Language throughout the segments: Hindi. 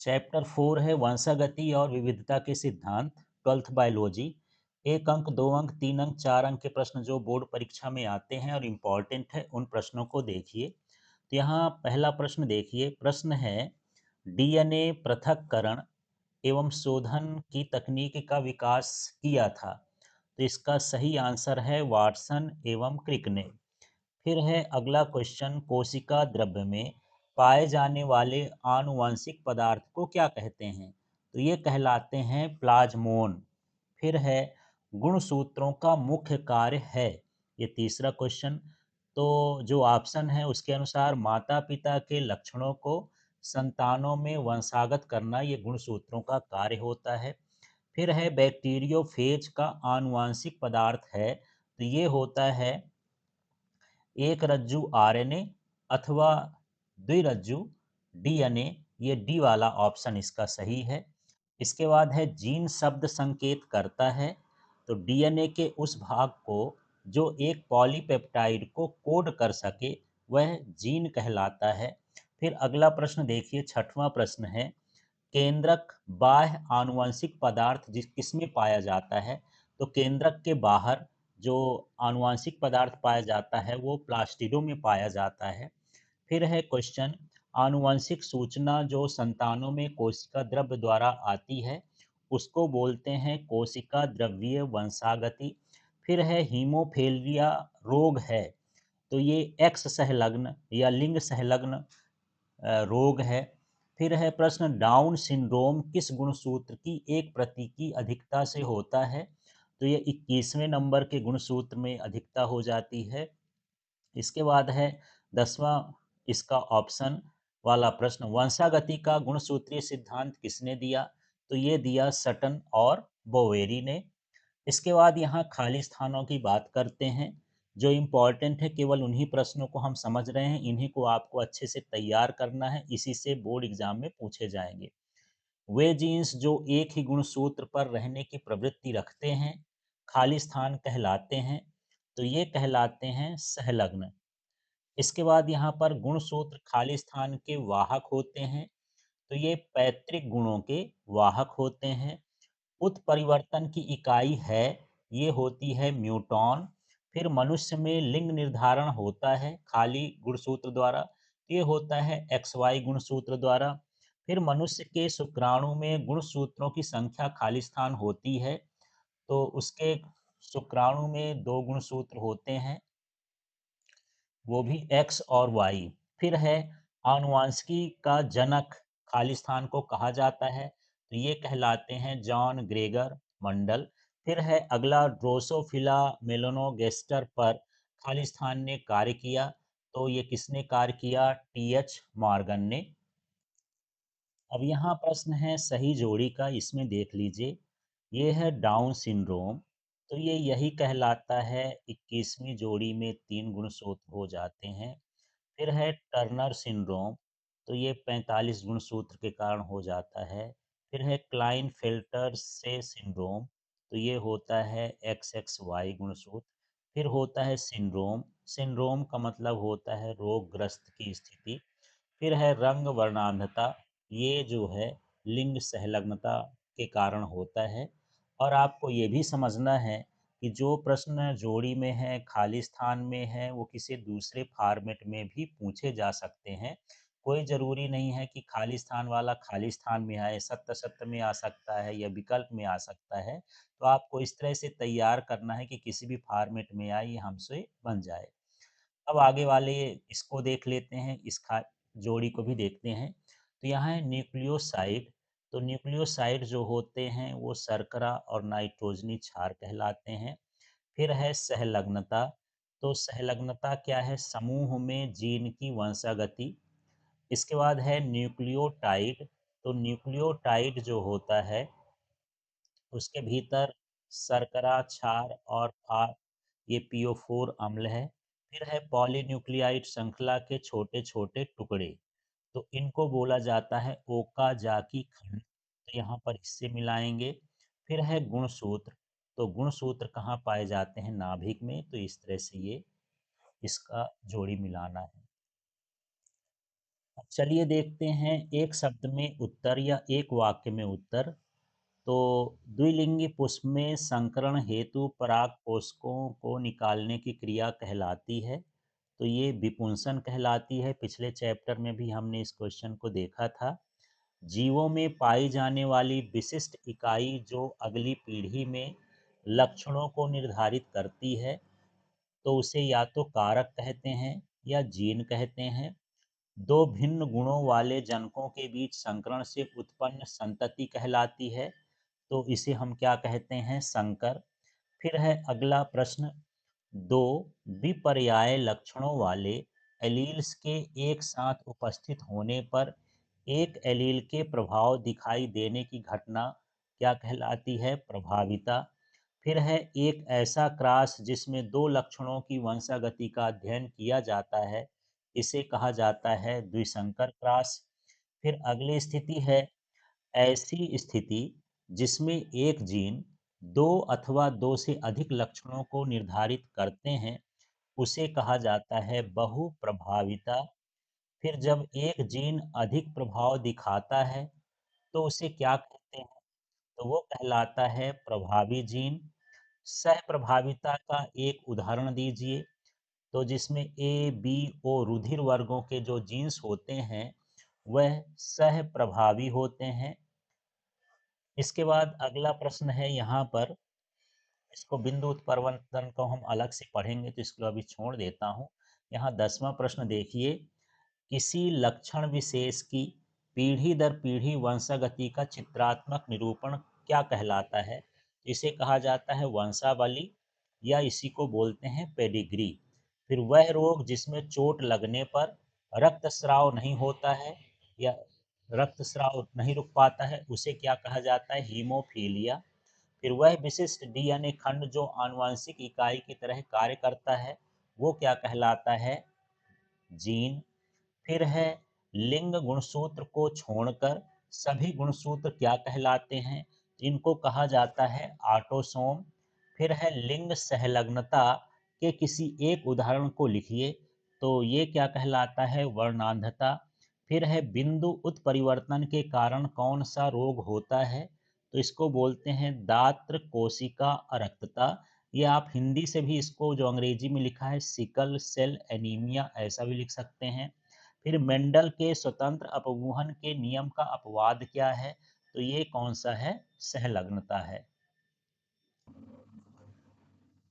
चैप्टर 4 है वंशागति और विविधता के सिद्धांत, 12th बायोलॉजी। 1 अंक, 2 अंक, 3 अंक, 4 अंक के प्रश्न जो बोर्ड परीक्षा में आते हैं और इम्पॉर्टेंट है, उन प्रश्नों को देखिए। तो यहाँ पहला प्रश्न देखिए, प्रश्न है डीएनए पृथक्करण एवं शोधन की तकनीक का विकास किया था। तो इसका सही आंसर है वाटसन एवं क्रिक ने। फिर है अगला क्वेश्चन, कोशिका द्रव्य में पाए जाने वाले आनुवंशिक पदार्थ को क्या कहते हैं? तो ये कहलाते हैं प्लाज्मोन। फिर है गुणसूत्रों का मुख्य कार्य है, ये तीसरा क्वेश्चन। तो जो ऑप्शन है उसके अनुसार माता पिता के लक्षणों को संतानों में वंशागत करना ये गुणसूत्रों का कार्य होता है। फिर है बैक्टीरियोफेज का आनुवांशिक पदार्थ है, तो ये होता है एक रज्जु आरएनए अथवा द्विरज्जु डीएनए। ये डी वाला ऑप्शन इसका सही है। इसके बाद है जीन शब्द संकेत करता है, तो डीएनए के उस भाग को जो एक पॉलीपेप्टाइड को कोड कर सके वह जीन कहलाता है। फिर अगला प्रश्न देखिए, छठवां प्रश्न है केंद्रक बाह्य आनुवंशिक पदार्थ जिस किसमें पाया जाता है? तो केंद्रक के बाहर जो आनुवंशिक पदार्थ पाया जाता है वो प्लास्टिडों में पाया जाता है। फिर है क्वेश्चन, आनुवंशिक सूचना जो संतानों में कोशिका द्रव्य द्वारा आती है उसको बोलते हैं कोशिका द्रव्यीय वंशागति। फिर है हीमोफेलिया रोग है, तो ये एक्स सहलग्न या लिंग सहलग्न रोग है। फिर है प्रश्न, डाउन सिंड्रोम किस गुणसूत्र की एक प्रति की अधिकता से होता है? तो ये 21वें नंबर के गुणसूत्र में अधिकता हो जाती है। इसके बाद है 10वां इसका ऑप्शन वाला प्रश्न, वंशागति का गुणसूत्रीय सिद्धांत किसने दिया? तो ये दिया सटन और बोवेरी ने। इसके बाद यहाँ खाली स्थानों की बात करते हैं। जो इम्पोर्टेंट है केवल उन्हीं प्रश्नों को हम समझ रहे हैं, इन्हीं को आपको अच्छे से तैयार करना है, इसी से बोर्ड एग्जाम में पूछे जाएंगे। वे जीन्स जो एक ही गुणसूत्र पर रहने की प्रवृत्ति रखते हैं खाली स्थान कहलाते हैं, तो ये कहलाते हैं सहलग्न। इसके बाद यहाँ पर गुणसूत्र खाली स्थान के वाहक होते हैं, तो ये पैतृक गुणों के वाहक होते हैं। उत्परिवर्तन की इकाई है, ये होती है न्यूटन। फिर मनुष्य में लिंग निर्धारण होता है खाली गुणसूत्र द्वारा, ये होता है एक्स वाई गुणसूत्र द्वारा। फिर मनुष्य के शुक्राणु में गुणसूत्रों की संख्या खाली स्थान होती है, तो उसके शुक्राणु में दो गुणसूत्र होते हैं, वो भी एक्स और वाई। फिर है आनुवांशिकी का जनक खाली स्थान को कहा जाता है, तो ये कहलाते हैं जॉन ग्रेगर मंडल। फिर है अगला, ड्रोसोफिला मेलानोगास्टर पर खाली स्थान ने कार्य किया, तो ये किसने कार्य किया? टी एच मॉर्गन ने। अब यहाँ प्रश्न है सही जोड़ी का, इसमें देख लीजिए। ये है डाउन सिंड्रोम, तो ये यही कहलाता है 21वीं जोड़ी में 3 गुणसूत्र हो जाते हैं। फिर है टर्नर सिंड्रोम, तो ये 45 गुणसूत्र के कारण हो जाता है। फिर है क्लाइन फिल्टर से सिंड्रोम, तो ये होता है एक्स एक्स वाई गुणसूत्र। फिर होता है सिंड्रोम, सिंड्रोम का मतलब होता है रोगग्रस्त की स्थिति। फिर है रंग वर्णांधता, ये जो है लिंग संलग्नता के कारण होता है। और आपको ये भी समझना है कि जो प्रश्न जोड़ी में है खाली स्थान में है वो किसी दूसरे फॉर्मेट में भी पूछे जा सकते हैं। कोई ज़रूरी नहीं है कि खाली स्थान वाला खाली स्थान में आए, सत्य सत्य में आ सकता है या विकल्प में आ सकता है। तो आपको इस तरह से तैयार करना है कि किसी भी फॉर्मेट में आए, ये हमसे बन जाए। अब आगे वाले इसको देख लेते हैं, इस जोड़ी को भी देखते हैं। तो यहाँ है न्यूक्लियोसाइड, तो न्यूक्लियोसाइड जो होते हैं वो शर्करा और नाइट्रोजनी क्षार कहलाते हैं। फिर है सहलग्नता, तो सहलग्नता क्या है? समूह में जीन की वंशागति। इसके बाद है न्यूक्लियोटाइड, तो न्यूक्लियोटाइड जो होता है उसके भीतर शर्करा क्षार और ये PO4 अम्ल है। फिर है पॉलीन्यूक्लियाइड श्रृंखला के छोटे छोटे टुकड़े, तो इनको बोला जाता है ओकाजाकी खंड, तो यहाँ पर इससे मिलाएंगे। फिर है गुणसूत्र, तो गुणसूत्र कहाँ पाए जाते हैं? नाभिक में, तो इस तरह से ये इसका जोड़ी मिलाना है। चलिए देखते हैं एक शब्द में उत्तर या एक वाक्य में उत्तर। तो द्विलिंगी पुष्प में संकरण हेतु परागपोषकों को निकालने की क्रिया कहलाती है। तो ये विपुंसन कहलाती है। पिछले चैप्टर में भी हमने इस क्वेश्चन को देखा था। जीवों में पाई जाने वाली विशिष्ट इकाई जो अगली पीढ़ी में लक्षणों को निर्धारित करती है, तो उसे या तो कारक कहते हैं या जीन कहते हैं। दो भिन्न गुणों वाले जनकों के बीच संकरण से उत्पन्न संतति कहलाती है, तो इसे हम क्या कहते हैं? संकर। फिर है अगला प्रश्न, दो विपर्याय लक्षणों वाले एलील्स के एक साथ उपस्थित होने पर एक एलील के प्रभाव दिखाई देने की घटना क्या कहलाती है? प्रभाविता। फिर है एक ऐसा क्रॉस जिसमें दो लक्षणों की वंशागति का अध्ययन किया जाता है, इसे कहा जाता है द्विसंकर क्रॉस। फिर अगली स्थिति है ऐसी स्थिति जिसमें एक जीन दो अथवा दो से अधिक लक्षणों को निर्धारित करते हैं, उसे कहा जाता है बहुप्रभाविता। फिर जब एक जीन अधिक प्रभाव दिखाता है, तो उसे क्या कहते हैं? तो वो कहलाता है प्रभावी जीन। सह प्रभाविता का एक उदाहरण दीजिए। तो जिसमें ए, बी, ओ रुधिर वर्गों के जो जीन्स होते हैं, वह सह प्रभावी होते हैं। इसके बाद अगला प्रश्न है यहाँ पर, इसको बिंदु उत्परिवर्तन को हम अलग से पढ़ेंगे, तो इसको अभी छोड़ देता हूँ। यहाँ 10वां प्रश्न देखिए, किसी लक्षण विशेष की पीढ़ी दर पीढ़ी वंशागति का चित्रात्मक निरूपण क्या कहलाता है? इसे कहा जाता है वंशावली, या इसी को बोलते हैं पेडिग्री। फिर वह रोग जिसमें चोट लगने पर रक्तस्राव नहीं होता है या रक्तस्राव नहीं रुक पाता है, उसे क्या कहा जाता है? हीमोफीलिया। फिर वह विशिष्ट डीएनए खंड जो आनुवंशिक इकाई की तरह कार्य करता है, वो क्या कहलाता है? जीन। फिर है लिंग गुणसूत्र को छोड़कर सभी गुणसूत्र क्या कहलाते हैं? इनको कहा जाता है ऑटोसोम। फिर है लिंग सहलग्नता के किसी एक उदाहरण को लिखिए, तो ये क्या कहलाता है? वर्णांधता। फिर है बिंदु उत्परिवर्तन के कारण कौन सा रोग होता है? तो इसको बोलते हैं दात्र कोशिका अरक्तता। ये आप हिंदी से भी इसको, जो अंग्रेजी में लिखा है सिकल सेल एनीमिया, ऐसा भी लिख सकते हैं। फिर मेंडल के स्वतंत्र अपवहन के नियम का अपवाद क्या है? तो ये कौन सा है? सहलग्नता है।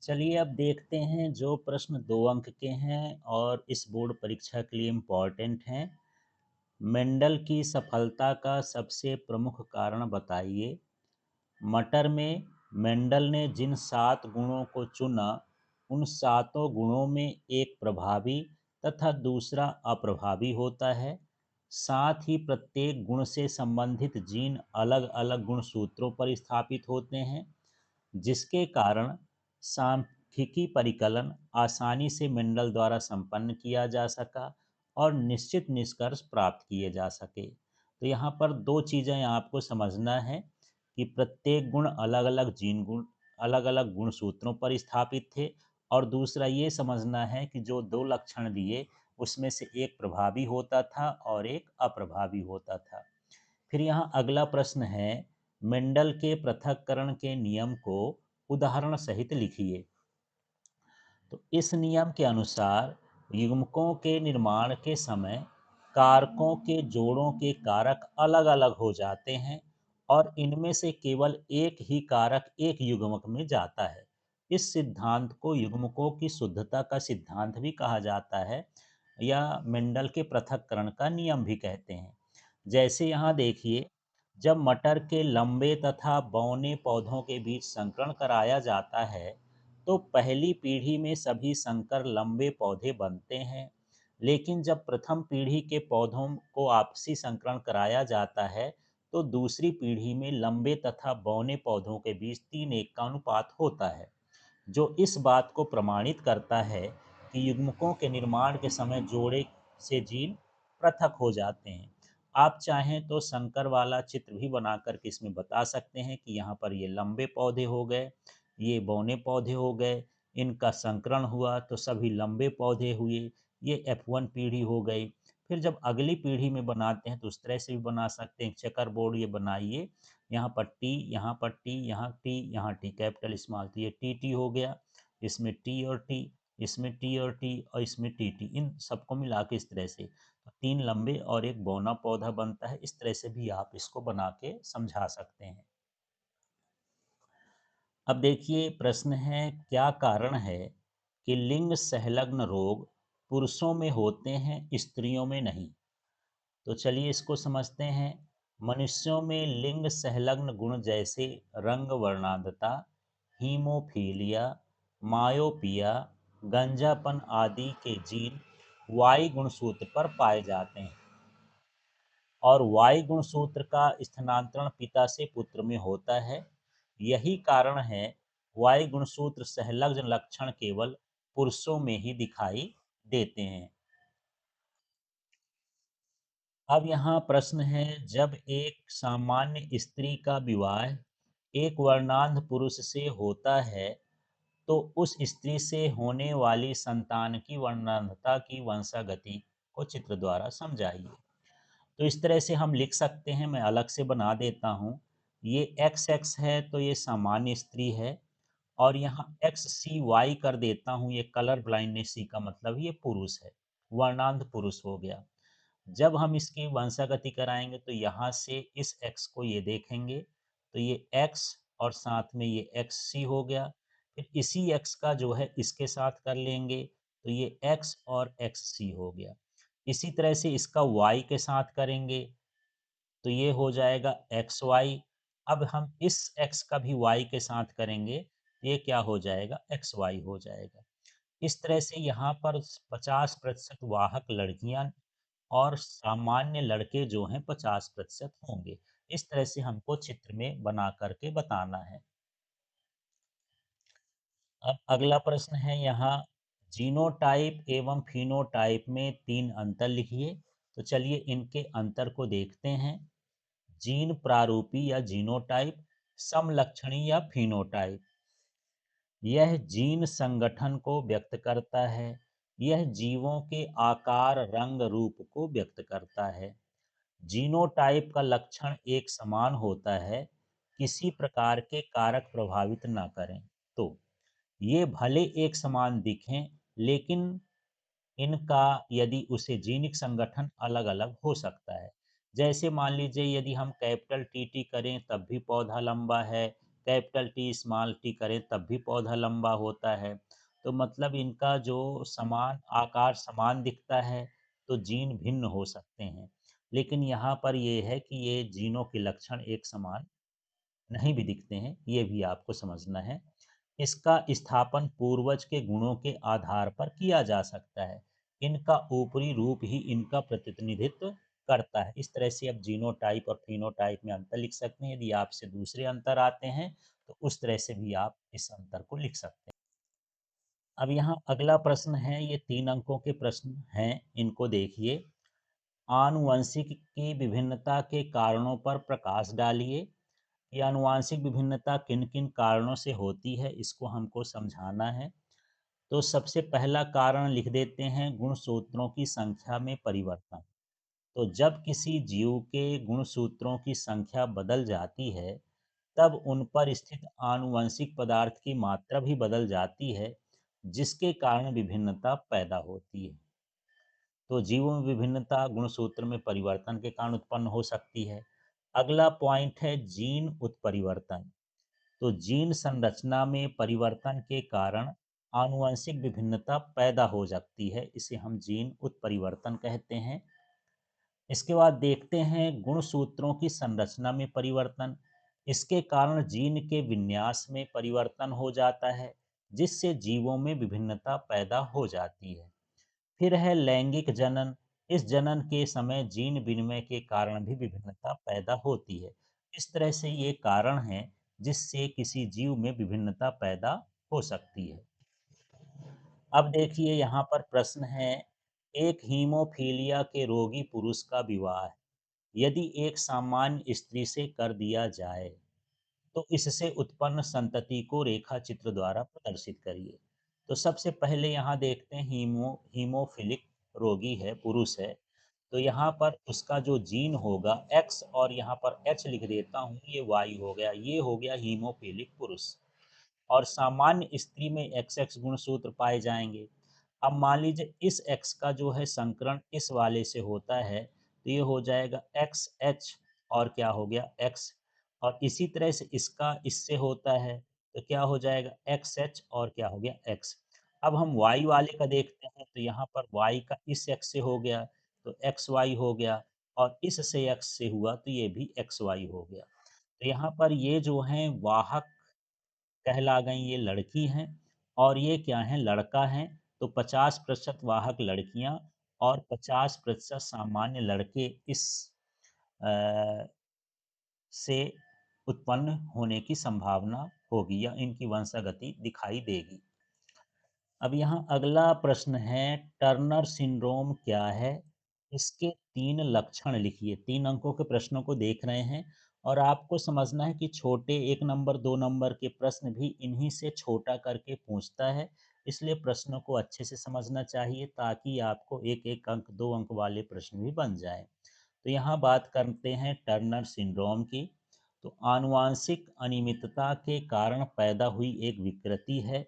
चलिए अब देखते हैं जो प्रश्न 2 अंक के हैं और इस बोर्ड परीक्षा के लिए इम्पोर्टेंट हैं। मेंडल की सफलता का सबसे प्रमुख कारण बताइए। मटर में मेंडल ने जिन 7 गुणों को चुना, उन सातों गुणों में एक प्रभावी तथा दूसरा अप्रभावी होता है। साथ ही प्रत्येक गुण से संबंधित जीन अलग अलग गुणसूत्रों पर स्थापित होते हैं, जिसके कारण सांख्यिकी परिकलन आसानी से मेंडल द्वारा संपन्न किया जा सका और निश्चित निष्कर्ष प्राप्त किए जा सके। तो यहाँ पर दो चीज़ें आपको समझना है कि प्रत्येक गुण अलग अलग जीन गुण अलग अलग गुणसूत्रों पर स्थापित थे, और दूसरा ये समझना है कि जो दो लक्षण दिए, उसमें से एक प्रभावी होता था और एक अप्रभावी होता था। फिर यहाँ अगला प्रश्न है, मेंडल के पृथक्करण के नियम को उदाहरण सहित लिखिए। तो इस नियम के अनुसार युग्मकों के निर्माण के समय कारकों के जोड़ों के कारक अलग अलग हो जाते हैं, और इनमें से केवल एक ही कारक एक युग्मक में जाता है। इस सिद्धांत को युग्मकों की शुद्धता का सिद्धांत भी कहा जाता है, या मेंडल के पृथक्करण का नियम भी कहते हैं। जैसे यहाँ देखिए, जब मटर के लंबे तथा बौने पौधों के बीच संकरण कराया जाता है, तो पहली पीढ़ी में सभी संकर लंबे पौधे बनते हैं। लेकिन जब प्रथम पीढ़ी के पौधों को आपसी संकरण कराया जाता है, तो दूसरी पीढ़ी में लंबे तथा बौने पौधों के बीच 3:1 का अनुपात होता है, जो इस बात को प्रमाणित करता है कि युग्मकों के निर्माण के समय जोड़े से जीन पृथक हो जाते हैं। आप चाहें तो संकर वाला चित्र भी बना करके इसमें बता सकते हैं कि यहाँ पर ये लंबे पौधे हो गए, ये बौने पौधे हो गए, इनका संकरण हुआ तो सभी लंबे पौधे हुए, ये F1 पीढ़ी हो गई। फिर जब अगली पीढ़ी में बनाते हैं तो उस तरह से भी बना सकते हैं। चेकर बोर्ड ये बनाइए, यहाँ पर टी, यहाँ पर टी, यहाँ टी, यहाँ टी, कैपिटल स्मॉल, तो ये टी टी हो गया, इसमें टी और टी, इसमें टी और टी, और इसमें टी टी, इन सबको मिला के इस तरह से तो 3 लंबे और एक बौना पौधा बनता है। इस तरह से भी आप इसको बना के समझा सकते हैं। अब देखिए प्रश्न है, क्या कारण है कि लिंग संलग्न रोग पुरुषों में होते हैं स्त्रियों में नहीं? तो चलिए इसको समझते हैं। मनुष्यों में लिंग संलग्न गुण जैसे रंग वर्णांधता, हीमोफीलिया, मायोपिया, गंजापन आदि के जीन वाई गुणसूत्र पर पाए जाते हैं, और वाई गुणसूत्र का स्थानांतरण पिता से पुत्र में होता है। यही कारण है वाई गुणसूत्र संलग्न लक्षण केवल पुरुषों में ही दिखाई देते हैं। अब यहाँ प्रश्न है, जब एक सामान्य स्त्री का विवाह एक वर्णांध पुरुष से होता है तो उस स्त्री से होने वाली संतान की वर्णांधता की वंशागति को चित्र द्वारा समझाइए। तो इस तरह से हम लिख सकते हैं, मैं अलग से बना देता हूँ। ये एक्स एक्स है तो ये सामान्य स्त्री है, और यहाँ एक्स सी वाई कर देता हूँ, ये कलर ब्लाइंडनेस सी का मतलब ये पुरुष है, वर्णांध पुरुष हो गया। जब हम इसकी वंशागति कराएंगे तो यहाँ से इस x को ये देखेंगे तो ये x और साथ में ये एक्स सी हो गया। फिर इसी x का जो है इसके साथ कर लेंगे तो ये x और एक्स सी हो गया। इसी तरह से इसका y के साथ करेंगे तो ये हो जाएगा एक्स वाई। अब हम इस x का भी y के साथ करेंगे, ये क्या हो जाएगा, एक्स वाई हो जाएगा। इस तरह से यहाँ पर 50% वाहक लड़कियां और सामान्य लड़के जो हैं 50% होंगे। इस तरह से हमको चित्र में बना करके बताना है। अब अगला प्रश्न है यहाँ, जीनोटाइप एवं फिनोटाइप में 3 अंतर लिखिए। तो चलिए इनके अंतर को देखते हैं। जीन प्रारूपी या जीनोटाइप, समलक्षणी या फिनोटाइप। यह जीन संगठन को व्यक्त करता है। यह जीवों के आकार, रंग, रूप को व्यक्त करता है। जीनोटाइप का लक्षण एक समान होता है, किसी प्रकार के कारक प्रभावित न करें। तो ये भले एक समान दिखें, लेकिन इनका यदि उसे जीनिक संगठन अलग अलग हो सकता है। जैसे मान लीजिए यदि हम कैपिटल टी टी करें तब भी पौधा लंबा है, कैपिटल टी स्मॉल टी करें तब भी पौधा लंबा होता है। तो मतलब इनका जो समान आकार समान दिखता है, तो जीन भिन्न हो सकते हैं। लेकिन यहाँ पर ये है कि ये जीनों के लक्षण एक समान नहीं भी दिखते हैं, ये भी आपको समझना है। इसका स्थापन पूर्वज के गुणों के आधार पर किया जा सकता है। इनका ऊपरी रूप ही इनका प्रतिनिधित्व करता है। इस तरह से आप जीनोटाइप और फिनोटाइप में अंतर लिख सकते हैं। यदि आपसे दूसरे अंतर आते हैं तो उस तरह से भी आप इस अंतर को लिख सकते हैं। अब यहाँ अगला प्रश्न है, ये 3 अंकों के प्रश्न हैं, इनको देखिए। आनुवंशिक की विभिन्नता के कारणों पर प्रकाश डालिए। ये आनुवांशिक विभिन्नता किन किन कारणों से होती है, इसको हमको समझाना है। तो सबसे पहला कारण लिख देते हैं, गुणसूत्रों की संख्या में परिवर्तन। तो जब किसी जीव के गुणसूत्रों की संख्या बदल जाती है, तब उन पर स्थित आनुवंशिक पदार्थ की मात्रा भी बदल जाती है, जिसके कारण विभिन्नता पैदा होती है। तो जीवों में विभिन्नता गुणसूत्र में परिवर्तन के कारण उत्पन्न हो सकती है। अगला पॉइंट है जीन उत्परिवर्तन। तो जीन संरचना में परिवर्तन के कारण आनुवंशिक विभिन्नता पैदा हो सकती है, इसे हम जीन उत्परिवर्तन कहते हैं। इसके बाद देखते हैं गुणसूत्रों की संरचना में परिवर्तन। इसके कारण जीन के विन्यास में परिवर्तन हो जाता है, जिससे जीवों में विभिन्नता पैदा हो जाती है। फिर है लैंगिक जनन। इस जनन के समय जीन विनिमय के कारण भी विभिन्नता पैदा होती है। इस तरह से ये कारण है जिससे किसी जीव में विभिन्नता पैदा हो सकती है। अब देखिए यहाँ पर प्रश्न है, एक हीमोफीलिया के रोगी पुरुष का विवाह यदि एक सामान्य स्त्री से कर दिया जाए तो इससे उत्पन्न संतति को रेखा चित्र द्वारा प्रदर्शित करिए। तो सबसे पहले यहाँ देखते हैं हीमोफिलिक रोगी है, पुरुष है। तो यहाँ पर उसका जो जीन होगा एक्स और यहाँ पर एच लिख देता हूँ, ये वाई हो गया, ये हो गया हीमोफिलिक पुरुष। और सामान्य स्त्री में एक्स एक्स गुणसूत्र पाए जाएंगे। अब मान लीजिए इस एक्स का जो है संकरण इस वाले से होता है, तो ये हो जाएगा एक्स एच और क्या हो गया एक्स। और इसी तरह से इसका इससे होता है, तो क्या हो जाएगा एक्स एच और क्या हो गया एक्स। अब हम वाई वाले का देखते हैं, तो यहाँ पर वाई का इस एक्स से हो गया तो एक्स वाई हो गया, और इस से एक्स से हुआ तो ये भी एक्स वाई हो गया। तो यहाँ पर ये जो हैं वाहक कहला गई, ये लड़की हैं, और ये क्या है लड़का है। तो 50% वाहक लड़कियां और 50% सामान्य लड़के इस अ, से उत्पन्न होने की संभावना होगी या इनकी वंशागति दिखाई देगी। अब यहाँ अगला प्रश्न है, टर्नर सिंड्रोम क्या है? इसके 3 लक्षण लिखिए। 3 अंकों के प्रश्नों को देख रहे हैं, और आपको समझना है कि छोटे 1 नंबर 2 नंबर के प्रश्न भी इन्हीं से छोटा करके पूछता है। इसलिए प्रश्नों को अच्छे से समझना चाहिए ताकि आपको 1-1 अंक 2 अंक वाले प्रश्न भी बन जाए। तो यहाँ बात करते हैं टर्नर सिंड्रोम की। तो आनुवांशिक अनियमितता के कारण पैदा हुई एक विकृति है।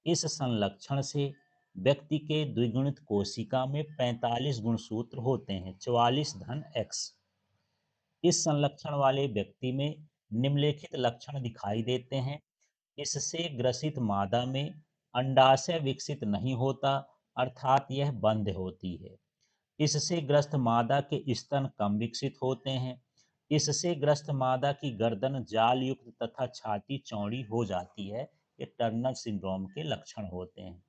इस संलक्षण से व्यक्ति के द्विगुणित कोशिका में 45 गुणसूत्र होते हैं, 44 धन एक्स। इस संलक्षण वाले व्यक्ति में निम्नलिखित लक्षण दिखाई देते हैं। इससे ग्रसित मादा में अंडाशय विकसित नहीं होता, अर्थात यह बंद होती है। इससे ग्रस्त मादा के स्तन कम विकसित होते हैं। इससे ग्रस्त मादा की गर्दन जाल युक्त तथा छाती चौड़ी हो जाती है। ये टर्नर सिंड्रोम के लक्षण होते हैं।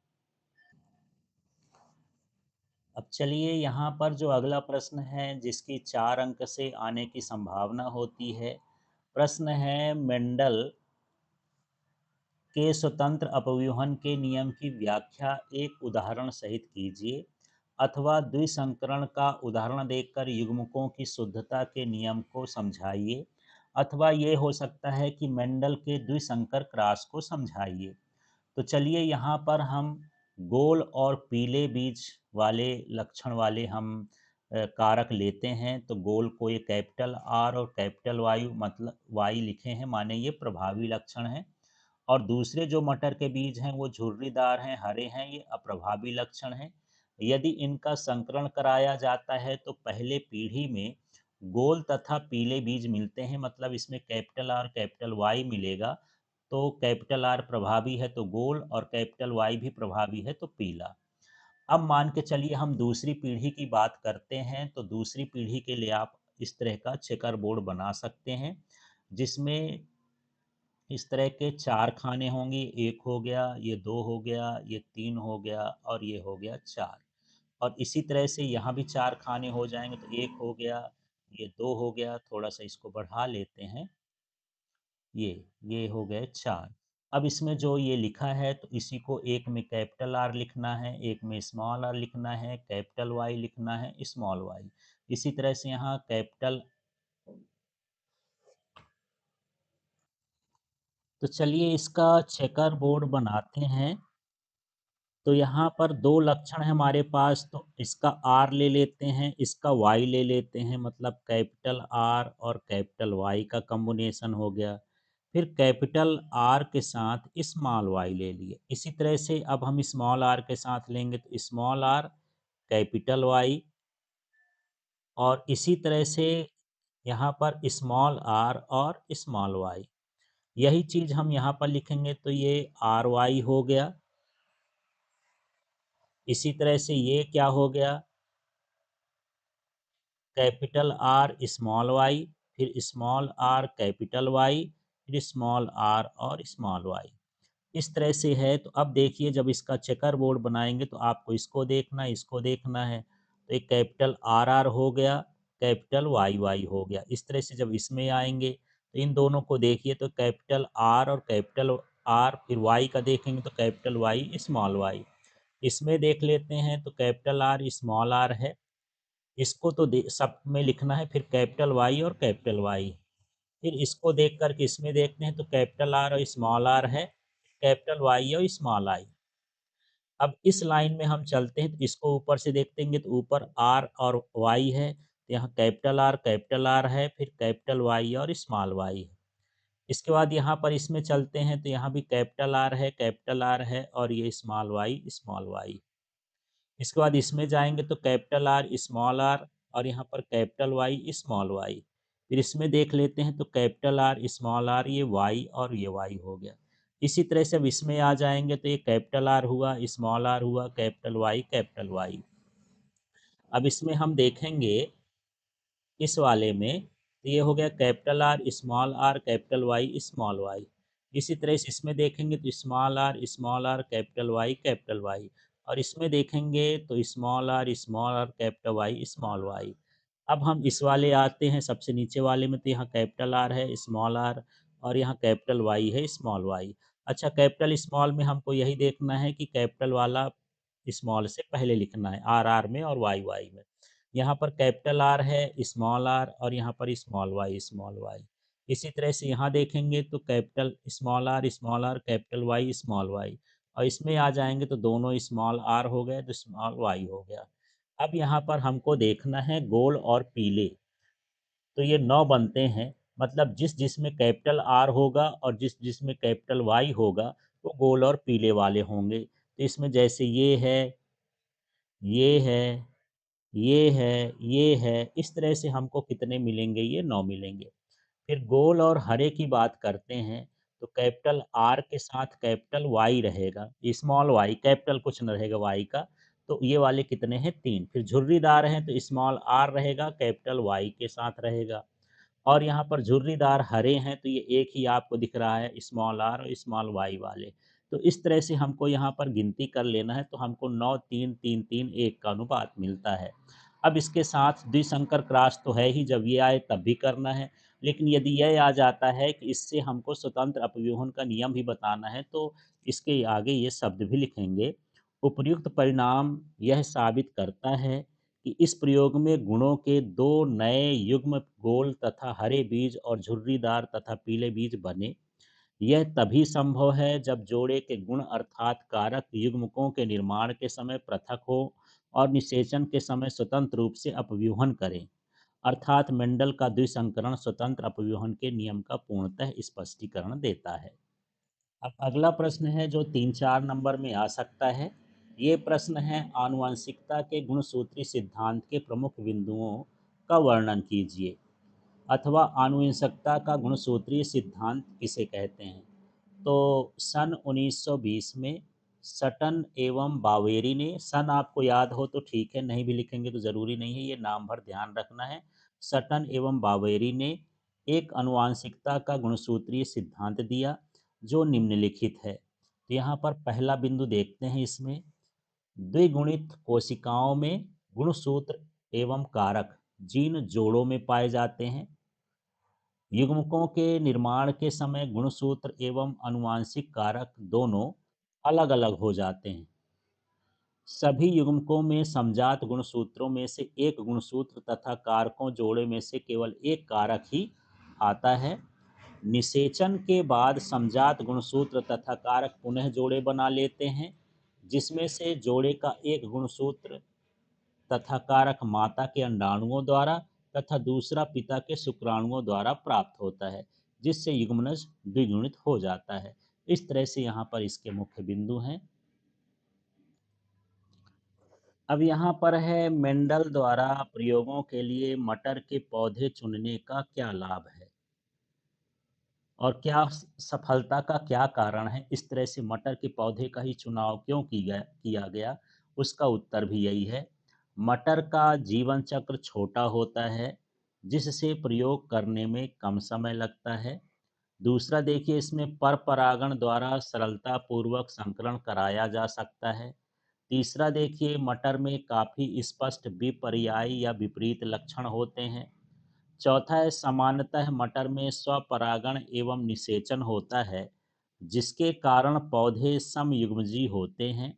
अब चलिए यहाँ पर जो अगला प्रश्न है जिसकी 4 अंक से आने की संभावना होती है। प्रश्न है, मेंडल के स्वतंत्र अपव्यूहन के नियम की व्याख्या एक उदाहरण सहित कीजिए, अथवा द्विसंकरण का उदाहरण देकर युग्मकों की शुद्धता के नियम को समझाइए, अथवा ये हो सकता है कि मेंडल के द्विसंकर क्रॉस को समझाइए। तो चलिए यहाँ पर हम गोल और पीले बीज वाले लक्षण वाले हम कारक लेते हैं। तो गोल को ये कैपिटल आर और कैपिटल वाई मतलब वाई लिखे हैं, माने ये प्रभावी लक्षण है। और दूसरे जो मटर के बीज हैं वो झुर्रीदार हैं, हरे हैं, ये अप्रभावी लक्षण हैं। यदि इनका संकरण कराया जाता है तो पहले पीढ़ी में गोल तथा पीले बीज मिलते हैं, मतलब इसमें कैपिटल आर कैपिटल वाई मिलेगा। तो कैपिटल आर प्रभावी है तो गोल, और कैपिटल वाई भी प्रभावी है तो पीला। अब मान के चलिए हम दूसरी पीढ़ी की बात करते हैं, तो दूसरी पीढ़ी के लिए आप इस तरह का चेकर बोर्ड बना सकते हैं, जिसमें इस तरह के 4 खाने होंगे। एक हो गया, ये 2 हो गया, ये 3 हो गया, और ये हो गया 4। और इसी तरह से यहाँ भी 4 खाने हो जाएंगे, तो एक हो गया, ये 2 हो गया, थोड़ा सा इसको बढ़ा लेते हैं, ये हो गए 4। अब इसमें जो ये लिखा है तो इसी को एक में कैपिटल आर लिखना है, एक में स्मॉल आर लिखना है, कैपिटल वाई लिखना है, स्मॉल वाई। इसी तरह से यहाँ कैपिटल। तो चलिए इसका चेकर बोर्ड बनाते हैं। तो यहाँ पर 2 लक्षण है हमारे पास, तो इसका आर ले लेते हैं, इसका वाई ले लेते हैं, मतलब कैपिटल आर और कैपिटल वाई का कॉम्बिनेशन हो गया। फिर कैपिटल आर के साथ स्मॉल वाई ले लिए। इसी तरह से अब हम स्मॉल आर के साथ लेंगे तो स्मॉल आर कैपिटल वाई, और इसी तरह से यहाँ पर स्मॉल आर और स्मॉल वाई। यही चीज़ हम यहाँ पर लिखेंगे तो ये आर वाई हो गया। इसी तरह से ये क्या हो गया, कैपिटल आर स्मॉल वाई, फिर स्मॉल आर कैपिटल वाई, फिर स्मॉल आर और स्मॉल वाई। इस तरह से है। तो अब देखिए जब इसका चेकर बोर्ड बनाएंगे तो आपको इसको देखना है, इसको देखना है। तो एक कैपिटल आर आर हो गया, कैपिटल वाई वाई हो गया। इस तरह से जब इसमें आएंगे तो इन दोनों को देखिए, तो कैपिटल आर और कैपिटल आर, फिर वाई का देखेंगे तो कैपिटल वाई स्मॉल वाई। इसमें देख लेते हैं तो कैपिटल आर स्मॉल आर है, इसको तो सब में लिखना है, फिर कैपिटल वाई और कैपिटल वाई। फिर इसको देख करके इसमें देखते हैं तो कैपिटल आर और स्मॉल आर है, कैपिटल वाई और स्मॉल आई। अब इस लाइन में हम चलते हैं तो इसको ऊपर से देखेंगे तो ऊपर आर और वाई है, तो यहाँ कैपिटल आर है, फिर कैपिटल वाई और स्मॉल वाई है। इसके बाद यहाँ पर इसमें चलते हैं तो यहाँ भी कैपिटल आर है और ये स्मॉल वाई। इसके बाद इसमें जाएंगे तो कैपिटल आर स्मॉल आर और यहाँ पर कैपिटल वाई स्मॉल वाई। फिर इसमें देख लेते हैं तो कैपिटल आर स्मॉल आर, ये वाई और ये वाई हो गया। इसी तरह से अब इसमें आ जाएंगे तो ये कैपिटल आर हुआ, स्मॉल आर हुआ, कैपिटल वाई, कैपिटल वाई। अब इसमें हम देखेंगे इस वाले में तो ये हो गया capital R capital Y small Y. इसी तरह से इसमें देखेंगे तो स्मॉल आर कैपिटल वाई, और इसमें देखेंगे तो small R capital Y small Y. अब हम इस वाले आते हैं सबसे नीचे वाले में, तो यहाँ कैपिटल आर है, स्मॉल आर, और यहाँ कैपिटल वाई है, स्मॉल वाई। अच्छा, कैपिटल स्मॉल में हमको यही देखना है कि कैपिटल वाला स्मॉल से पहले लिखना है, आर में और वाई वाई में। यहाँ पर कैपिटल आर है, स्मॉल आर, और यहाँ पर स्मॉल वाई। इसी तरह से यहाँ देखेंगे तो capital small R capital Y small Y, और इसमें आ जाएंगे तो दोनों स्मॉल आर हो गए तो स्मॉल वाई हो गया। अब यहाँ पर हमको देखना है गोल और पीले, तो ये 9 बनते हैं, मतलब जिस जिसमें कैपिटल आर होगा और जिस जिसमें कैपिटल वाई होगा वो गोल और पीले वाले होंगे। तो इसमें जैसे ये है, ये है, ये है, इस तरह से हमको कितने मिलेंगे, ये 9 मिलेंगे। फिर गोल और हरे की बात करते हैं तो कैपिटल आर के साथ कैपिटल वाई रहेगा, स्मॉल वाई, कैपिटल कुछ न रहेगा वाई का, तो ये वाले कितने हैं, 3। फिर झुर्रीदार हैं तो स्मॉल आर रहेगा, कैपिटल वाई के साथ रहेगा। और यहाँ पर झुर्रीदार हरे हैं तो ये एक ही आपको दिख रहा है, स्मॉल आर और स्मॉल वाई वाले। तो इस तरह से हमको यहाँ पर गिनती कर लेना है, तो हमको 9 3 3 3 1 का अनुपात मिलता है। अब इसके साथ द्विसंकर क्रॉस तो है ही, जब ये आए तब भी करना है, लेकिन यदि यह आ जाता है कि इससे हमको स्वतंत्र अपव्यूहन का नियम भी बताना है तो इसके आगे ये शब्द भी लिखेंगे। उपर्युक्त परिणाम यह साबित करता है कि इस प्रयोग में गुणों के 2 नए युग्म गोल तथा हरे बीज और झुर्रीदार तथा पीले बीज बने। यह तभी संभव है जब जोड़े के गुण अर्थात कारक युग्मकों के निर्माण के समय पृथक हो और निषेचन के समय स्वतंत्र रूप से अपव्यूहन करें, अर्थात मेंडल का द्विसंकरण स्वतंत्र अपव्यूहन के नियम का पूर्णतः स्पष्टीकरण देता है। अब अगला प्रश्न है जो 3-4 नंबर में आ सकता है। ये प्रश्न है, आनुवंशिकता के गुणसूत्री सिद्धांत के प्रमुख बिंदुओं का वर्णन कीजिए, अथवा आनुवंशिकता का गुणसूत्रीय सिद्धांत किसे कहते हैं। तो सन 1920 में सटन एवं बावेरी ने, सन आपको याद हो तो ठीक है, नहीं भी लिखेंगे तो ज़रूरी नहीं है, ये नाम भर ध्यान रखना है। सटन एवं बावेरी ने एक आनुवांशिकता का गुणसूत्रीय सिद्धांत दिया जो निम्नलिखित है। तो यहाँ पर पहला बिंदु देखते हैं, इसमें द्विगुणित कोशिकाओं में गुणसूत्र एवं कारक जीन जोड़ों में पाए जाते हैं। युग्मकों के निर्माण के समय गुणसूत्र एवं आनुवांशिक कारक दोनों अलग अलग हो जाते हैं। सभी युग्मकों में समजात गुणसूत्रों में से एक गुणसूत्र तथा कारकों जोड़े में से केवल एक कारक ही आता है। निषेचन के बाद समजात गुणसूत्र तथा कारक पुनः जोड़े बना लेते हैं, जिसमें से जोड़े का एक गुणसूत्र तथा कारक माता के अंडाणुओं द्वारा तथा दूसरा पिता के शुक्राणुओं द्वारा प्राप्त होता है, जिससे युग्मनज द्विगुणित हो जाता है। इस तरह से यहाँ पर इसके मुख्य बिंदु हैं। अब यहाँ पर है, मेंडल द्वारा प्रयोगों के लिए मटर के पौधे चुनने का क्या लाभ है और क्या सफलता का क्या कारण है, इस तरह से मटर के पौधे का ही चुनाव क्यों किया गया, उसका उत्तर भी यही है। मटर का जीवन चक्र छोटा होता है, जिससे प्रयोग करने में कम समय लगता है। दूसरा देखिए, इसमें पर परागण द्वारा सरलता पूर्वक संकरण कराया जा सकता है। तीसरा देखिए, मटर में काफ़ी स्पष्ट विपर्यायी या विपरीत लक्षण होते हैं। चौथा है, सामान्यतः मटर में स्वपरागण एवं निषेचन होता है, जिसके कारण पौधे समयुग्मजी होते हैं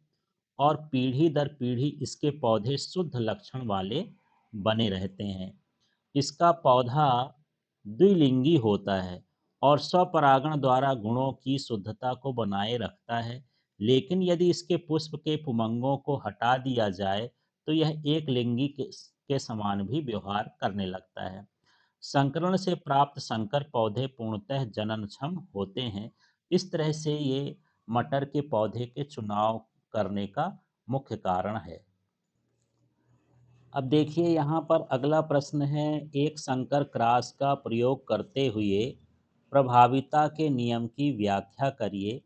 और पीढ़ी दर पीढ़ी इसके पौधे शुद्ध लक्षण वाले बने रहते हैं। इसका पौधा द्विलिंगी होता है और स्वपरागण द्वारा गुणों की शुद्धता को बनाए रखता है, लेकिन यदि इसके पुष्प के पुमंगों को हटा दिया जाए तो यह एक लिंगी के समान भी व्यवहार करने लगता है। संकरण से प्राप्त संकर पौधे पूर्णतः जननक्षम होते हैं। इस तरह से ये मटर के पौधे के चुनाव करने का मुख्य कारण है। अब देखिए यहाँ पर अगला प्रश्न है, एक संकर क्रॉस का प्रयोग करते हुए प्रभाविता के नियम की व्याख्या करिए।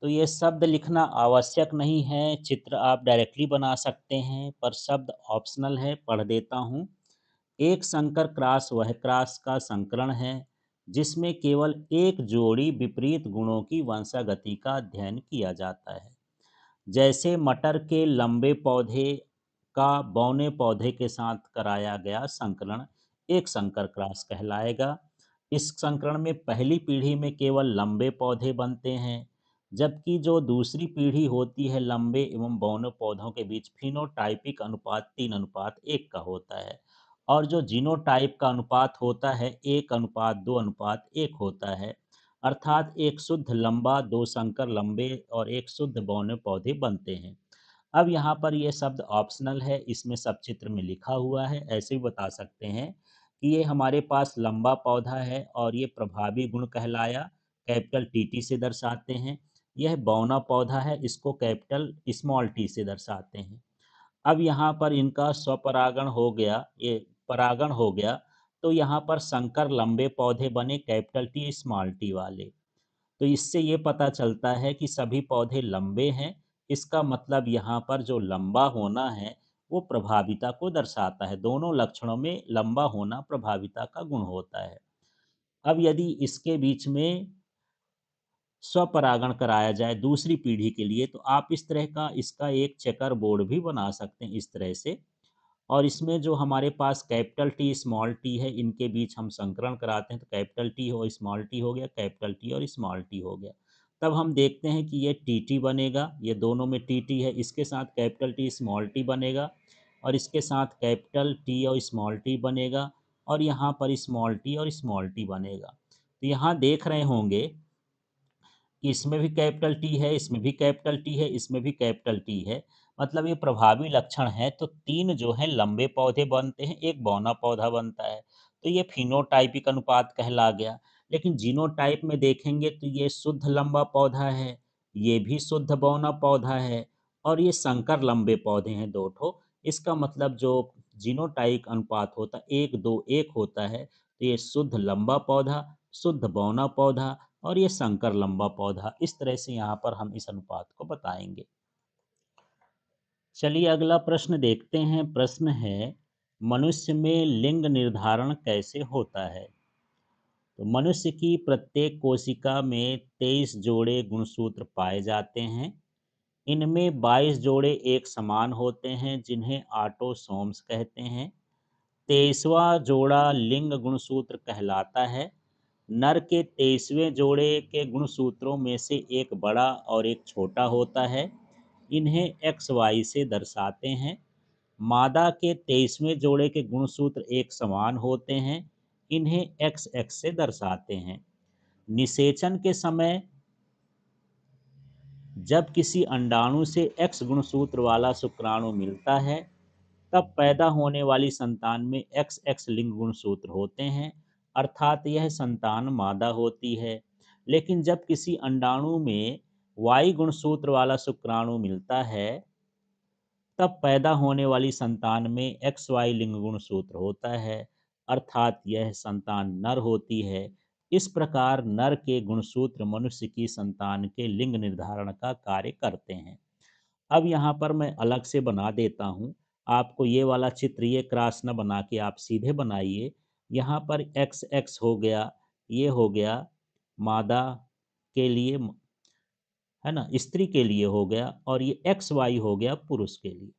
तो ये शब्द लिखना आवश्यक नहीं है, चित्र आप डायरेक्टली बना सकते हैं, पर शब्द ऑप्शनल है, पढ़ देता हूँ। एक संकर क्रॉस वह क्रॉस का संकरण है जिसमें केवल एक जोड़ी विपरीत गुणों की वंशागति का अध्ययन किया जाता है। जैसे मटर के लंबे पौधे का बौने पौधे के साथ कराया गया संकरण एक संकर क्रॉस कहलाएगा। इस संकरण में पहली पीढ़ी में केवल लंबे पौधे बनते हैं, जबकि जो दूसरी पीढ़ी होती है लंबे एवं बौने पौधों के बीच फिनोटाइपिक अनुपात 3:1 का होता है, और जो जीनोटाइप का अनुपात होता है 1:2:1 होता है। अर्थात एक शुद्ध लंबा, दो संकर लंबे और एक शुद्ध बौने पौधे बनते हैं। अब यहाँ पर ये शब्द ऑप्शनल है, इसमें सब चित्र में लिखा हुआ है। ऐसे भी बता सकते हैं कि ये हमारे पास लंबा पौधा है और ये प्रभावी गुण कहलाया, कैपिटल टी टी से दर्शाते हैं। यह बौना पौधा है, इसको कैपिटल स्मॉल टी से दर्शाते हैं। अब यहाँ पर इनका स्वपरागण हो गया, ये परागण हो गया, तो यहाँ पर संकर लंबे पौधे बने कैपिटल टी स्मॉल टी वाले। तो इससे ये पता चलता है कि सभी पौधे लंबे हैं। इसका मतलब यहाँ पर जो लंबा होना है वो प्रभाविता को दर्शाता है। दोनों लक्षणों में लंबा होना प्रभाविता का गुण होता है। अब यदि इसके बीच में स्वपरागण कराया जाए दूसरी पीढ़ी के लिए, तो आप इस तरह का इसका एक चेकर बोर्ड भी बना सकते हैं इस तरह से। और इसमें जो हमारे पास कैपिटल टी स्मॉल टी है, इनके बीच हम संकरण कराते हैं, तो कैपिटल टी हो स्मॉल टी हो गया, कैपिटल टी और स्मॉल टी हो गया। तब हम देखते हैं कि ये टी टी बनेगा, ये दोनों में टी टी है, इसके साथ कैपिटल टी स्मॉल टी बनेगा, और इसके साथ कैपिटल टी और स्मॉल टी बनेगा, और यहाँ पर स्मॉल टी और स्मॉल टी बनेगा। तो यहाँ देख रहे होंगे कि इसमें भी कैपिटल टी है, इसमें भी कैपिटल टी है, इसमें भी कैपिटल टी है। मतलब ये प्रभावी लक्षण है, तो तीन जो है लंबे पौधे बनते हैं, एक बौना पौधा बनता है। तो ये फिनोटाइपिक अनुपात कहला गया। लेकिन जीनोटाइप में देखेंगे तो ये शुद्ध लंबा पौधा है, ये भी शुद्ध बौना पौधा है, और ये संकर लंबे पौधे हैं दो ठो। इसका मतलब जो जीनोटाइप अनुपात होता है 1:2:1 होता है, तो ये शुद्ध लंबा पौधा, शुद्ध बौना पौधा, और ये संकर लंबा पौधा। इस तरह से यहाँ पर हम इस अनुपात को बताएंगे। चलिए अगला प्रश्न देखते हैं। प्रश्न है, मनुष्य में लिंग निर्धारण कैसे होता है? तो मनुष्य की प्रत्येक कोशिका में 23 जोड़े गुणसूत्र पाए जाते हैं। इनमें 22 जोड़े एक समान होते हैं जिन्हें ऑटोसोम्स कहते हैं। 23वां जोड़ा लिंग गुणसूत्र कहलाता है। नर के 23वें जोड़े के गुणसूत्रों में से एक बड़ा और एक छोटा होता है। इन्हें एक्स वाई से दर्शाते हैं। मादा के 23वें जोड़े के गुणसूत्र एक समान होते हैं। इन्हें एक्स एक्स से दर्शाते हैं। निषेचन के समय जब किसी अंडाणु से एक्स गुणसूत्र वाला शुक्राणु मिलता है, तब पैदा होने वाली संतान में एक्स एक्स लिंग गुणसूत्र होते हैं, अर्थात यह संतान मादा होती है। लेकिन जब किसी अंडाणु में वाई गुणसूत्र वाला शुक्राणु मिलता है, तब पैदा होने वाली संतान में एक्स वाई लिंग गुणसूत्र होता है, अर्थात यह संतान नर होती है। इस प्रकार नर के गुणसूत्र मनुष्य की संतान के लिंग निर्धारण का कार्य करते हैं। अब यहाँ पर मैं अलग से बना देता हूँ। आपको ये वाला चित्र ये क्रॉस न बना के आप सीधे बनाइए। यहाँ पर एक्स एक्स हो गया, ये हो गया मादा के लिए, है ना, स्त्री के लिए हो गया, और ये एक्स वाई हो गया पुरुष के लिए।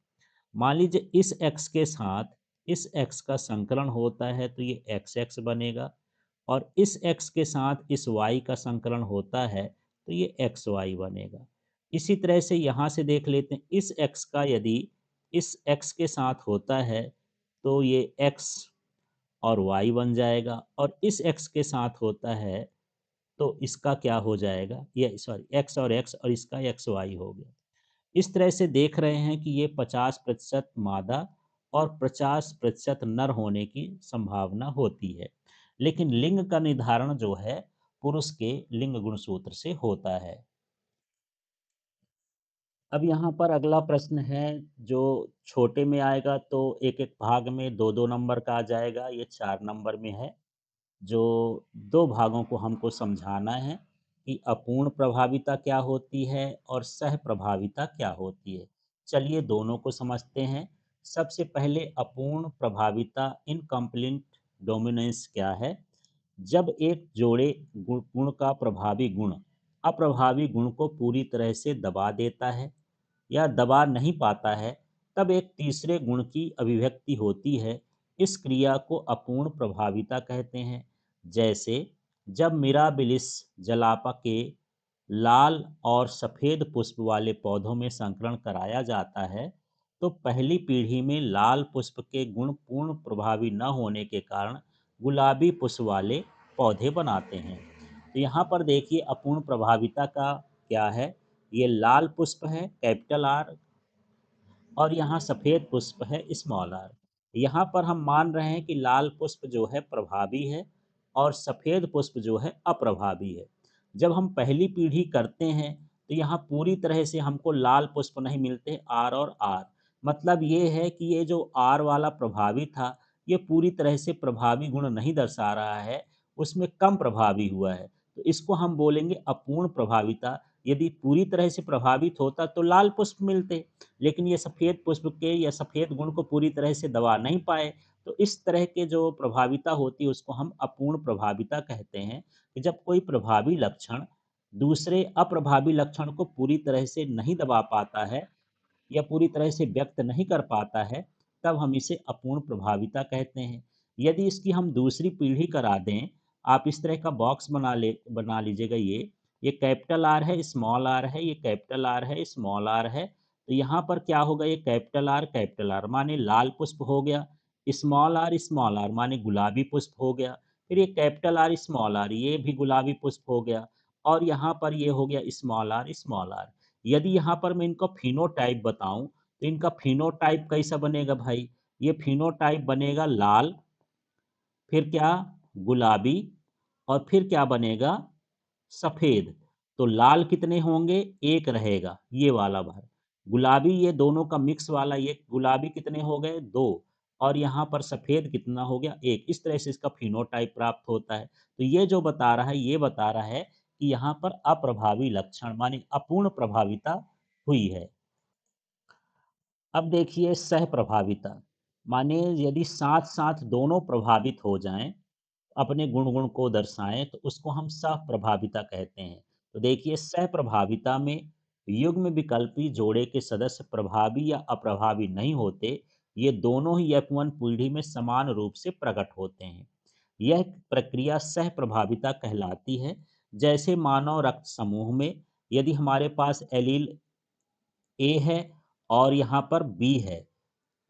मान लीजिए इस एक्स के साथ इस एक्स का संकलन होता है तो ये एक्स एक्स बनेगा, और इस एक्स के साथ इस वाई का संकलन होता है तो ये एक्स वाई बनेगा। इसी तरह से यहाँ से देख लेते हैं, इस एक्स का यदि इस एक्स के साथ होता है तो ये एक्स और वाई बन जाएगा, और इस एक्स के साथ होता है तो इसका क्या हो जाएगा, ये सॉरी एक्स और एक्स और इसका एक्स वाई हो गया। इस तरह से देख रहे हैं कि ये 50% मादा और 50% नर होने की संभावना होती है, लेकिन लिंग का निर्धारण जो है पुरुष के लिंग गुणसूत्र से होता है। अब यहाँ पर अगला प्रश्न है जो छोटे में आएगा तो एक एक भाग में दो दो नंबर का आ जाएगा, ये 4 नंबर में है। जो दो भागों को हमको समझाना है कि अपूर्ण प्रभाविता क्या होती है और सह प्रभाविता क्या होती है। चलिए दोनों को समझते हैं। सबसे पहले अपूर्ण प्रभाविता इनकम्प्लीट डोमिनेंस क्या है। जब एक जोड़े गुण का प्रभावी गुण अप्रभावी गुण को पूरी तरह से दबा देता है या दबा नहीं पाता है, तब एक तीसरे गुण की अभिव्यक्ति होती है। इस क्रिया को अपूर्ण प्रभाविता कहते हैं। जैसे जब मिराबिलिस जलापा के लाल और सफ़ेद पुष्प वाले पौधों में संकरण कराया जाता है, तो पहली पीढ़ी में लाल पुष्प के गुण पूर्ण प्रभावी न होने के कारण गुलाबी पुष्प वाले पौधे बनाते हैं। तो यहाँ पर देखिए अपूर्ण प्रभाविता का क्या है। ये लाल पुष्प है कैपिटल आर और यहाँ सफ़ेद पुष्प है स्मॉल आर। यहाँ पर हम मान रहे हैं कि लाल पुष्प जो है प्रभावी है और सफ़ेद पुष्प जो है अप्रभावी है। जब हम पहली पीढ़ी करते हैं तो यहाँ पूरी तरह से हमको लाल पुष्प नहीं मिलते, आर और आर। मतलब ये है कि ये जो आर वाला प्रभावी था ये पूरी तरह से प्रभावी गुण नहीं दर्शा रहा है, उसमें कम प्रभावी हुआ है। तो इसको हम बोलेंगे अपूर्ण प्रभाविता। यदि पूरी तरह से प्रभावित होता तो लाल पुष्प मिलते, लेकिन ये सफ़ेद पुष्प के या सफ़ेद गुण को पूरी तरह से दबा नहीं पाए। तो इस तरह के जो प्रभाविता होती है उसको हम अपूर्ण प्रभाविता कहते हैं कि जब कोई प्रभावी लक्षण दूसरे अप्रभावी लक्षण को पूरी तरह से नहीं दबा पाता है या पूरी तरह से व्यक्त नहीं कर पाता है, तब हम इसे अपूर्ण प्रभाविता कहते हैं। यदि इसकी हम दूसरी पीढ़ी करा दें, आप इस तरह का बॉक्स बना लीजिएगा। ये कैपिटल आर है स्मॉल आर है, ये कैपिटल आर है स्मॉल आर है। तो यहाँ पर क्या होगा, ये कैपिटल आर माने लाल पुष्प हो गया, स्मॉल आर माने गुलाबी पुष्प हो गया। फिर ये कैपिटल आर स्मॉल आर, ये भी गुलाबी पुष्प हो गया। और यहाँ पर ये हो गया स्मॉल आर। यदि यहाँ पर मैं इनका फिनोटाइप बताऊं तो इनका फिनोटाइप कैसा बनेगा भाई। ये फिनोटाइप बनेगा लाल, फिर क्या गुलाबी, और फिर क्या बनेगा सफ़ेद। तो लाल कितने होंगे, एक रहेगा ये वाला भाग। गुलाबी ये दोनों का मिक्स वाला ये गुलाबी कितने हो गए, दो। और यहाँ पर सफ़ेद कितना हो गया, एक। इस तरह से इसका फिनोटाइप प्राप्त होता है। तो ये जो बता रहा है ये बता रहा है कि यहाँ पर अप्रभावी लक्षण माने अपूर्ण प्रभाविता हुई है। अब देखिए सह प्रभाविता माने यदि साथ साथ दोनों प्रभावित हो जाएं, अपने गुण को दर्शाएं, तो उसको हम सह प्रभाविता कहते हैं। तो देखिए सह प्रभाविता में युग्म विकल्पी जोड़े के सदस्य प्रभावी या अप्रभावी नहीं होते, ये दोनों ही F1 पीढ़ी में समान रूप से प्रकट होते हैं। यह प्रक्रिया सह प्रभाविता कहलाती है। जैसे मानव रक्त समूह में यदि हमारे पास एलील ए है और यहाँ पर बी है,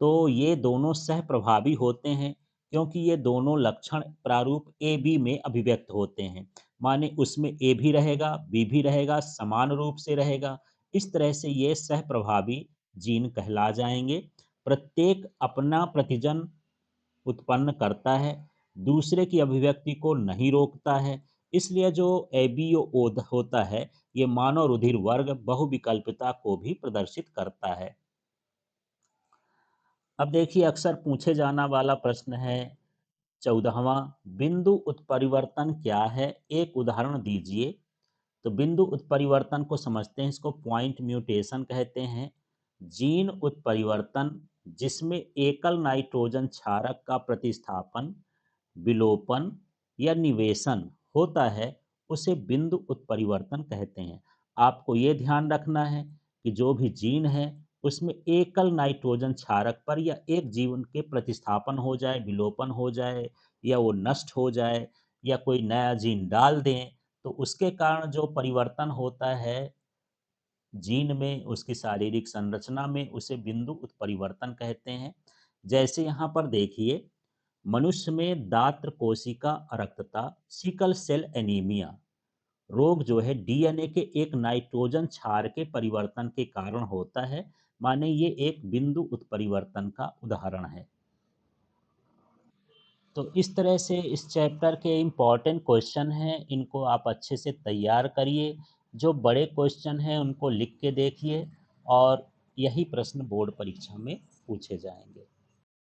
तो ये दोनों सह प्रभावी होते हैं क्योंकि ये दोनों लक्षण प्रारूप ए बी में अभिव्यक्त होते हैं। माने उसमें ए भी रहेगा बी भी रहेगा, समान रूप से रहेगा। इस तरह से ये सह प्रभावी जीन कहला जाएंगे। प्रत्येक अपना प्रतिजन उत्पन्न करता है, दूसरे की अभिव्यक्ति को नहीं रोकता है। इसलिए जो एबीओ होता है ये मानव रुधिर वर्ग बहुविकल्पिता को भी प्रदर्शित करता है। अब देखिए अक्सर पूछे जाना वाला प्रश्न है 14वां, बिंदु उत्परिवर्तन क्या है, एक उदाहरण दीजिए। तो बिंदु उत्परिवर्तन को समझते हैं, इसको पॉइंट म्यूटेशन कहते हैं। जीन उत्परिवर्तन जिसमें एकल नाइट्रोजन क्षारक का प्रतिस्थापन, विलोपन या निवेशन होता है, उसे बिंदु उत्परिवर्तन कहते हैं। आपको ये ध्यान रखना है कि जो भी जीन है उसमें एकल नाइट्रोजन क्षारक पर या एक जीवन के प्रतिस्थापन हो जाए, विलोपन हो जाए, या वो नष्ट हो जाए, या कोई नया जीन डाल दें, तो उसके कारण जो परिवर्तन होता है जीन में, उसकी शारीरिक संरचना में, उसे बिंदु उत्परिवर्तन कहते हैं। जैसे यहाँ पर देखिए मनुष्य में दात्र कोशिका अरक्तता, सिकल सेल एनीमिया रोग जो है डीएनए के एक नाइट्रोजन क्षार के परिवर्तन के कारण होता है, माने ये एक बिंदु उत्परिवर्तन का उदाहरण है। तो इस तरह से इस चैप्टर के इम्पोर्टेंट क्वेश्चन हैं, इनको आप अच्छे से तैयार करिए। जो बड़े क्वेश्चन हैं उनको लिख के देखिए और यही प्रश्न बोर्ड परीक्षा में पूछे जाएंगे।